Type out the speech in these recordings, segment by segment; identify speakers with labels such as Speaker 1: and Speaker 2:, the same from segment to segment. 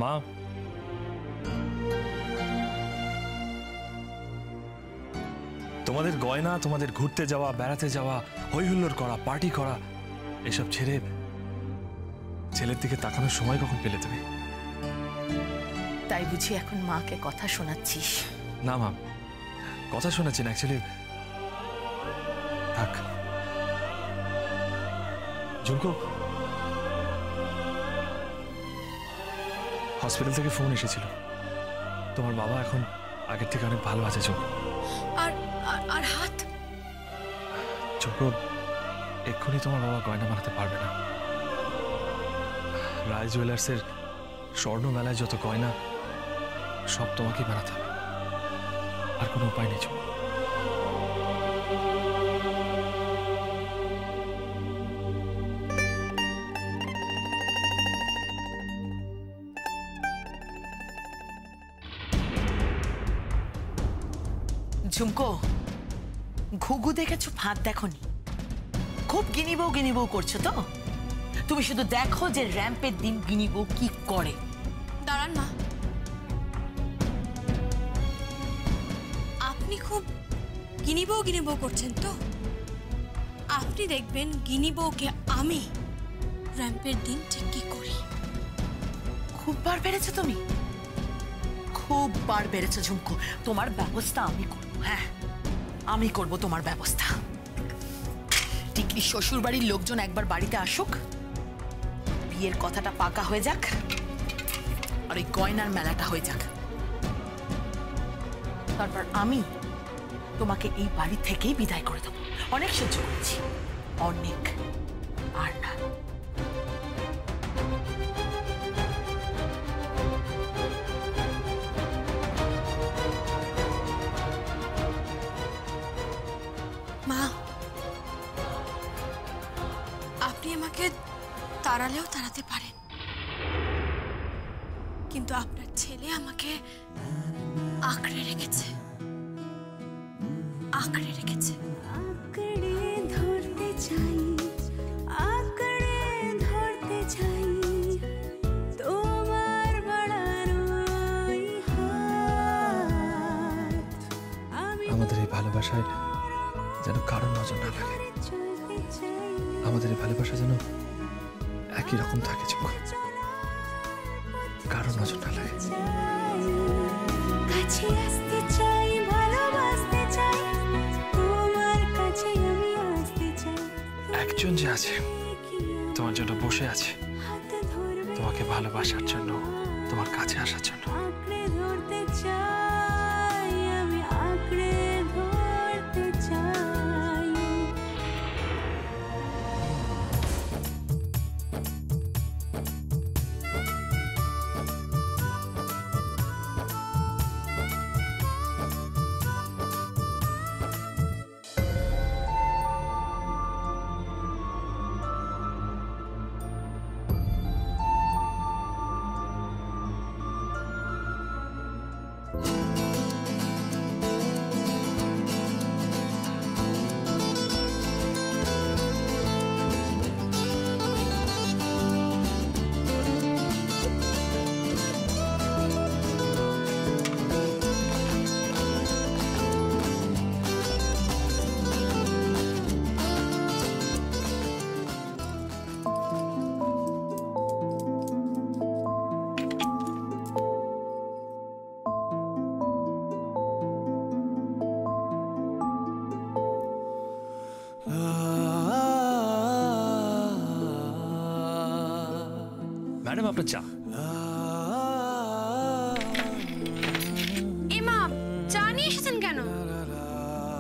Speaker 1: মা, তোমাদের গয়না, তোমাদের ঘুরতে যাওয়া, বেড়াতে যাওয়া, হই হুল্লোড় করা, পার্টি করা, এসব ছেড়ে ছেলের দিকে তাকানোর সময় কখন পেলে তুমি?
Speaker 2: তাই বুঝি এখন মাকে কথা শোনাচ্ছিস?
Speaker 1: না মা, কথা শোনাচ্ছি না, অ্যাকচুয়ালি থাক। ঝুমকো, হসপিটাল থেকে ফোন এসেছিল, তোমার বাবা এখন আগের থেকে অনেক ভালো আছে। ঝুমকো,
Speaker 2: আর হাত?
Speaker 1: ঝুমকো, এক্ষুনি তোমার বাবা গয়না বানাতে পারবে না। রায় জুয়েলার্সের স্বর্ণ মেলায় যত গয়না সব তোমাকেই বানাতে হবে, আর কোনো উপায় নেই।
Speaker 2: ঝুমকো, ঘুঘু দেখেছো, ফাঁদ দেখোনি? খুব গিনিবউ করছো তো? তুমি শুধু দেখো যে র্যাম্পের দিন গিনিবউ কি করে।
Speaker 3: দাঁড়ান মা, আপনি খুব গিনিবউ করছেন তো? আপনি দেখবেন গিনিবউকে আমি র্যাম্পের দিন ঠিক কি করি।
Speaker 2: খুব বার বেড়েছো তুমি, খুব বার বেড়েছো ঝুমকো। তোমার ব্যবস্থা আমি করবো। হ্যাঁ, আমি করব তোমার ব্যবস্থা। টিকলি শ্বশুর বাড়ির লোকজন একবার বাড়িতে আসুক, বিয়ের কথাটা পাকা হয়ে যাক, আর ওই গয়নার মেলাটা হয়ে যাক, তারপর আমি তোমাকে এই বাড়ি থেকেই বিদায় করে দেবো। অনেক সহ্য করেছি, অনেক, আর না।
Speaker 3: মা, আপনি আমাকে তাড়ালেও তাড়াতে পারেন, কিন্তু আপনার ছেলে আমাকে আঁকড়ে রেখেছে, আঁকড়ে রেখেছে।
Speaker 4: আঁকড়ে ধরতে চাই, আঁকড়ে ধরতে চাই তোমার বাড়ানো হাত।
Speaker 1: আমাদের এই ভালোবাসায় যেন কারোর নজর না লাগে, আমাদের এই ভালোবাসা যেন একই রকম থাকে, কারোর নজর না লাগে।
Speaker 4: কাছে আসতে চাই, ভালোবাসতে চাই, তোমার কাছে আমি আসতে চাই।
Speaker 1: একজন যে আছে তোমার জন্য বসে আছে, তোমাকে ভালোবাসার জন্য, তোমার কাছে আসার জন্য।
Speaker 4: আঁকড়ে ধরতে চাই, আমি আঁকড়ে ধরতে চাই।
Speaker 1: ম্যাডাম, আপনার চা।
Speaker 3: এ মা, চা নিয়ে এসেছেন কেন?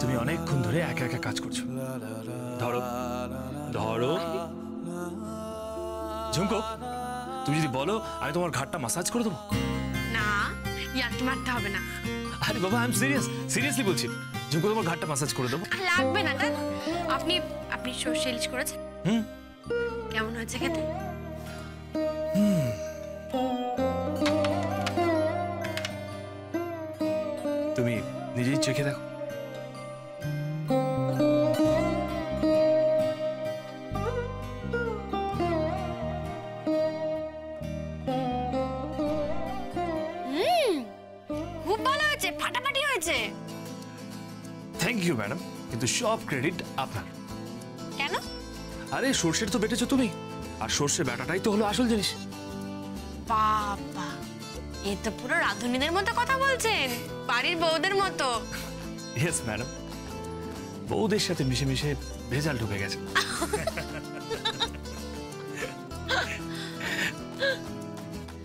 Speaker 1: তুমি অনেকক্ষণ ধরে একা একা কাজ করছো, ধরো ধরো। ঝুমকো, তুমি যদি বলো আমি তোমার ঘাটটা মাসাজ করে দেবো।
Speaker 3: না, ইয়ার্কি মারতে হবে না।
Speaker 1: আরে বাবা, আই এম সিরিয়াসলি বলছি। ঝুমকো, তোমার ঘাটটা মাসাজ করে দেবো।
Speaker 3: লাগবে না, দেখ আপনি আপনি সর্ষে ইলিশ করেছেন, কেমন হয়েছে খেতে?
Speaker 1: তুমি নিজেই চেখে দেখো। থ্যাংক ইউ ম্যাডাম, কিন্তু সব ক্রেডিট আপনার।
Speaker 3: কেন?
Speaker 1: আরে সর্ষের তো বেটেছো তুমি, আর সর্ষে ব্যাটাটাই তো হলো আসল জিনিস।
Speaker 3: বাবা, এ তো পুরো রাঁধুনিদের মতো কথা বলছেন, বাড়ির বউদের মতো।
Speaker 1: ইয়েস ম্যাডাম, বউদের সাথে মিশে মিশে ভেজাল ঢুকে গেছে।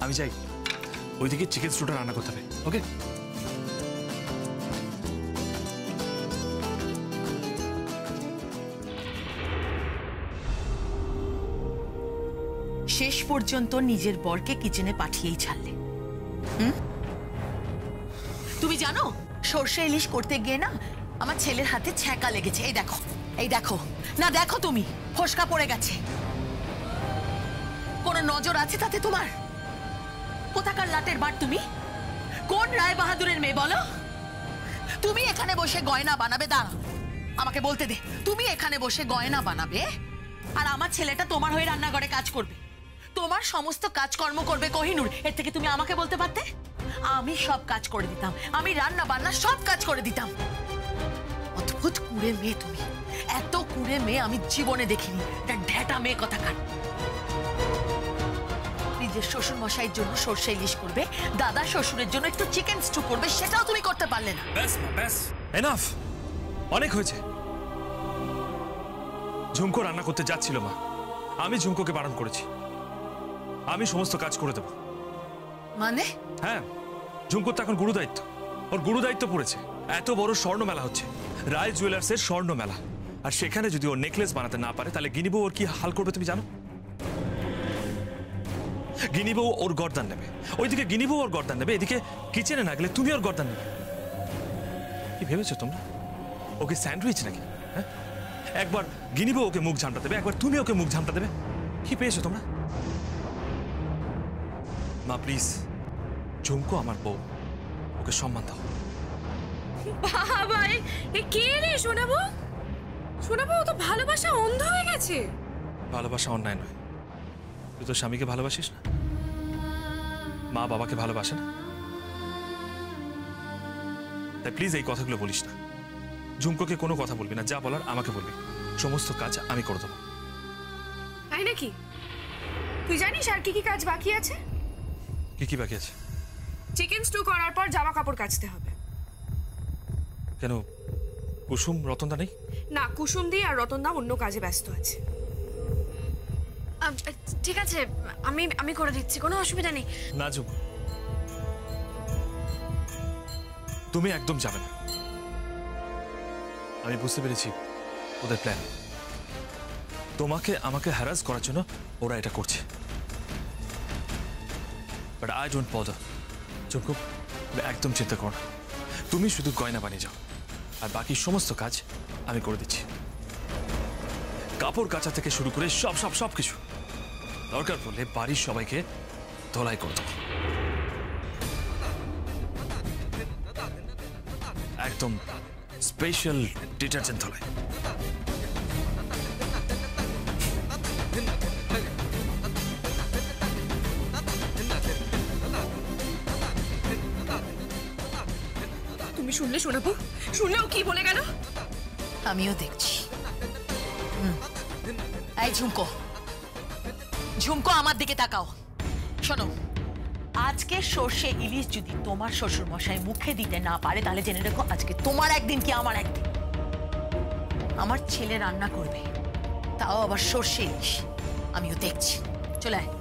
Speaker 1: আমি চাই ওইদিকে চিকেন স্টুটা রান্না করতে হবে। ওকে,
Speaker 2: শেষ পর্যন্ত নিজের বরকে কিচেনে পাঠিয়েই ছাড়লে। তুমি জানো সর্ষে ইলিশ করতে গিয়ে না আমার ছেলের হাতে ছ্যাঁকা লেগেছে। এই দেখো, এই দেখো না, দেখো তুমি, ফোসকা পড়ে গেছে। কোনো নজর আছে তাতে তোমার? কোথাকার লাটের বার তুমি? কোন রায় বাহাদুরের মেয়ে বলো? তুমি এখানে বসে গয়না বানাবে? দাঁড়াও, আমাকে বলতে দে। তুমি এখানে বসে গয়না বানাবে আর আমার ছেলেটা তোমার হয়ে রান্নাঘরে কাজ করবে, তোমার সমস্ত কাজকর্ম করবে কোহিনূর। এর থেকে তুমি আমাকে বলতে পারতে? আমি সব কাজ করে দিতাম, আমি রান্না বান্না সব কাজ করে দিতাম। অদ্ভুত কুড়ে মেয়ে তুমি, এত কুড়ে মেয়ে আমি জীবনে দেখিনি। একটা ঢ্যাটা মেয়ে কোথাকার। নিজের শ্বশুর মশাইয়ের জন্য সর্ষে ইলিশ করবে, দাদা শ্বশুরের জন্য একটু চিকেন স্টু করবে, সেটাও তুমি করতে পারলে না।
Speaker 1: ব্যাস ব্যাস, এনাফ, অনেক হয়েছে। ঝুমকো রান্না করতে যাচ্ছিল মা, আমি ঝুমকোকে বারণ করেছি আমি সমস্ত কাজ করে দেবো।
Speaker 2: মানে?
Speaker 1: হ্যাঁ, ঝুমকোর তো এখন গুরু দায়িত্ব, ওর গুরু দায়িত্ব পড়েছে। এত বড় স্বর্ণ মেলা হচ্ছে, রায় জুয়েলার্সের স্বর্ণ মেলা, আর সেখানে যদি ও নেকলেস বানাতে না পারে তাহলে গিনিবো ওর কি হাল করবে তুমি জানো? গিনিবো ওর গর্দান নেবে, ওইদিকে গিনিবো ওর গর্দান নেবে, এদিকে কিচেনে না গেলে তুমি ওর গর্দান নেবে। কি ভেবেছো তোমরা? ওকে স্যান্ডউইচ নাকি? হ্যাঁ, একবার গিনিবো ওকে মুখ ঝামটা দেবে, একবার তুমি ওকে মুখ ঝামটা দেবে। কি পেয়েছো তোমরা? মা প্লিজ, ঝুমকো আমার বউ, ওকে সম্মান দাও।
Speaker 5: বাবা, এ কে রে? শোনাবো শোনাবো, ও তো ভালোবাসা অন্ধ হয়ে গেছে।
Speaker 1: ভালোবাসা অন্যায় নয়, তুই তো স্বামীকে ভালোবাসিস না, মা বাবাকে ভালোবাসে না, তাই প্লিজ এই কথাগুলো বলিস না। ঝুমকোকে কোনো কথা বলবি না, যা বলার আমাকে বলবি, সমস্ত কাজ আমি করে দেবো।
Speaker 5: তাই নাকি? তুই জানিস আর কি কি কাজ বাকি আছে?
Speaker 1: কি কি বাকি আছে?
Speaker 5: চিকেন স্টু করার পর জামা কাপড় কাচতে হবে।
Speaker 1: কেন, কুসুম রতনদা নেই?
Speaker 5: না, কুসুম দি আর রতনদা অন্য কাজে ব্যস্ত আছে।
Speaker 3: ঠিক আছে, আমি আমি করে দিচ্ছি, কোনো অসুবিধা নেই।
Speaker 1: না ঝুমকো, তুমি একদম যাবে না। আমি বুঝতে পেরেছি ওদের প্ল্যান, তোমাকে আমাকে হ্যারাস করার জন্য ওরা এটা করছে। But I don't bother. Jhumko, একদম চিন্তা করো না, তুমি শুধু গয়না বানিয়ে যাও, আর বাকি সমস্ত কাজ আমি করে দিচ্ছি। কাপড় কাচা থেকে শুরু করে সব সব সব কিছু, দরকার পড়লে বাড়ির সবাইকে ধোলাই করে দেবো, একদম স্পেশাল ডিটারজেন্ট ধোলাই।
Speaker 5: তুমি শুনলে শোনাবো? শুনলেও কি বলে গেল?
Speaker 2: আমিও দেখছি। এই ঝুমকো, ঝুমকো আমার দিকে তাকাও। শোনো, আজকে সর্ষে ইলিশ যদি তোমার শ্বশুর মশাই মুখে দিতে না পারে তাহলে জেনে রেখো আজকে তোমার একদিন কি আমার একদিন। আমার ছেলে রান্না করবে, তাও আবার সর্ষে ইলিশ, আমিও দেখছি। চলে আয়।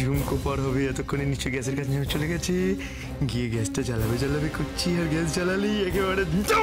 Speaker 6: ঝুমকো পার হবে, এতক্ষণে নিশ্চয় গ্যাসের কাছে চলে গেছে, গিয়ে গ্যাসটা জ্বালাবে করছি, আর গ্যাস জ্বালালেই একেবারে দিন তো